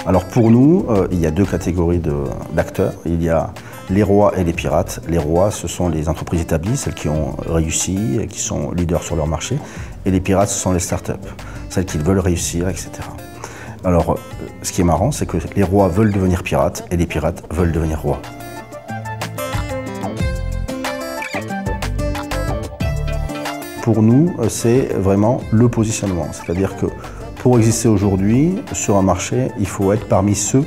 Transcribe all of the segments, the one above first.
Alors pour nous, il y a deux catégories d'acteurs. Il y a les rois et les pirates. Les rois, ce sont les entreprises établies, celles qui ont réussi, qui sont leaders sur leur marché. Et les pirates, ce sont les startups, celles qui veulent réussir, etc. Alors, ce qui est marrant, c'est que les rois veulent devenir pirates et les pirates veulent devenir rois. Pour nous, c'est vraiment le positionnement. C'est-à-dire que pour exister aujourd'hui sur un marché, il faut être parmi ceux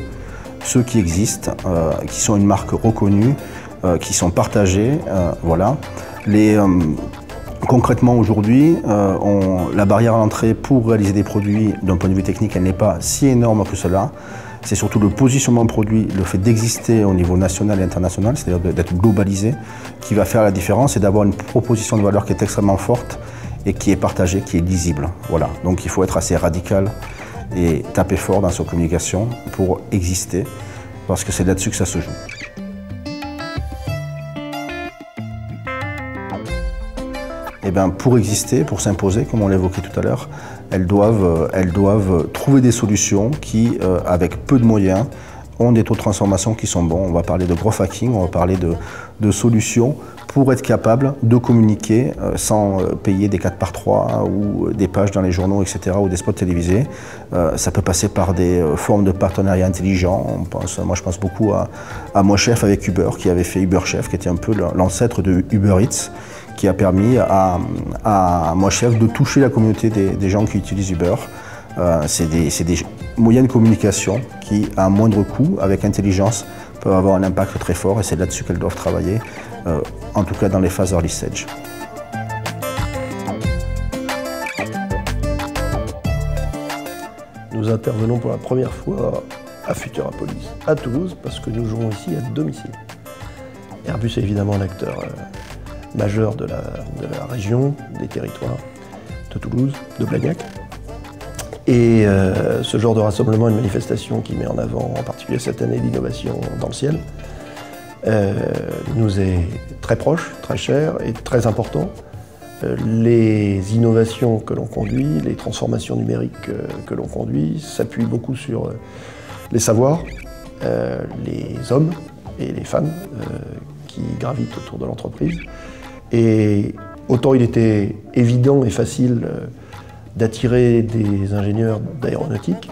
qui existent, qui sont une marque reconnue, qui sont partagés. Voilà. Concrètement aujourd'hui, la barrière à l'entrée pour réaliser des produits d'un point de vue technique, elle n'est pas si énorme que cela. C'est surtout le positionnement produit, le fait d'exister au niveau national et international, c'est-à-dire d'être globalisé, qui va faire la différence et d'avoir une proposition de valeur qui est extrêmement forte et qui est partagée, qui est lisible. Voilà. Donc il faut être assez radical et taper fort dans sa communication pour exister, parce que c'est là-dessus que ça se joue. Eh bien, pour exister, pour s'imposer, comme on l'évoquait tout à l'heure, elles doivent trouver des solutions qui, avec peu de moyens, ont des taux de transformation qui sont bons. On va parler de growth hacking, on va parler de solutions pour être capable de communiquer sans payer des 4x3 ou des pages dans les journaux, etc., ou des spots télévisés. Ça peut passer par des formes de partenariats intelligents. Moi, je pense beaucoup à Moi Chef avec Uber, qui avait fait Uber Chef, qui était un peu l'ancêtre de Uber Eats, qui a permis à Moi Chef de toucher la communauté des gens qui utilisent Uber. C'est des moyens de communication qui, à un moindre coût, avec intelligence, peuvent avoir un impact très fort, et c'est là-dessus qu'elles doivent travailler, en tout cas dans les phases early stage. Nous intervenons pour la première fois à Futurapolis, à Toulouse, parce que nous jouons ici à domicile. Airbus est évidemment un acteur majeur de la région, des territoires de Toulouse, de Blagnac. Et ce genre de rassemblement et de manifestation qui met en avant, en particulier cette année, l'innovation dans le ciel, nous est très proche, très cher et très important. Les innovations que l'on conduit, les transformations numériques que l'on conduit s'appuient beaucoup sur les savoirs, les hommes et les femmes qui gravitent autour de l'entreprise. Et autant il était évident et facile d'attirer des ingénieurs d'aéronautique,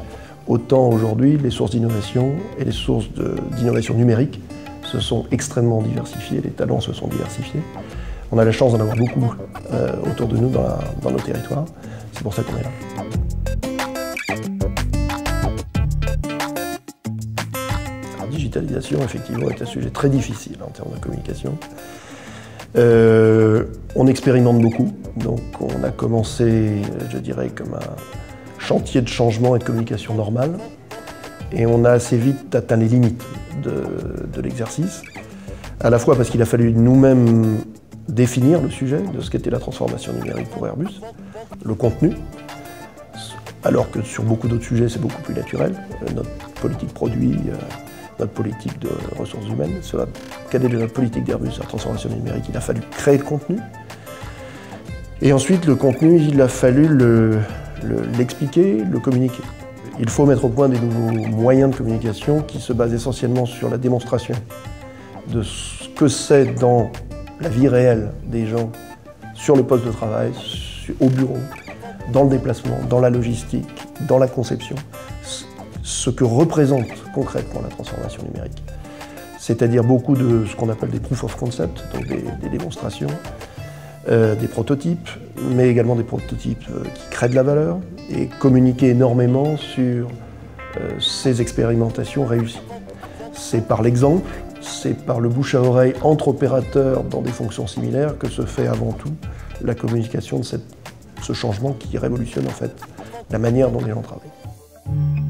autant aujourd'hui les sources d'innovation et les sources d'innovation numérique se sont extrêmement diversifiées, les talents se sont diversifiés. On a la chance d'en avoir beaucoup autour de nous dans nos territoires, c'est pour ça qu'on est là. La digitalisation, effectivement, est un sujet très difficile en termes de communication. On expérimente beaucoup, donc on a commencé, je dirais, comme un chantier de changement et de communication normale, et on a assez vite atteint les limites de l'exercice, à la fois parce qu'il a fallu nous-mêmes définir le sujet de ce qu'était la transformation numérique pour Airbus, le contenu, alors que sur beaucoup d'autres sujets c'est beaucoup plus naturel, notre politique produit, notre politique de ressources humaines. Quelle est notre politique d'Airbus à la transformation numérique? Il a fallu créer le contenu. Et ensuite, le contenu, il a fallu l'expliquer, le communiquer. Il faut mettre au point des nouveaux moyens de communication qui se basent essentiellement sur la démonstration de ce que c'est dans la vie réelle des gens, sur le poste de travail, au bureau, dans le déplacement, dans la logistique, dans la conception, ce que représente concrètement la transformation numérique. C'est-à-dire beaucoup de ce qu'on appelle des proof of concept, donc des démonstrations, des prototypes, mais également des prototypes qui créent de la valeur, et communiquer énormément sur ces expérimentations réussies. C'est par l'exemple, c'est par le bouche à oreille entre opérateurs dans des fonctions similaires que se fait avant tout la communication de ce changement qui révolutionne en fait la manière dont les gens travaillent.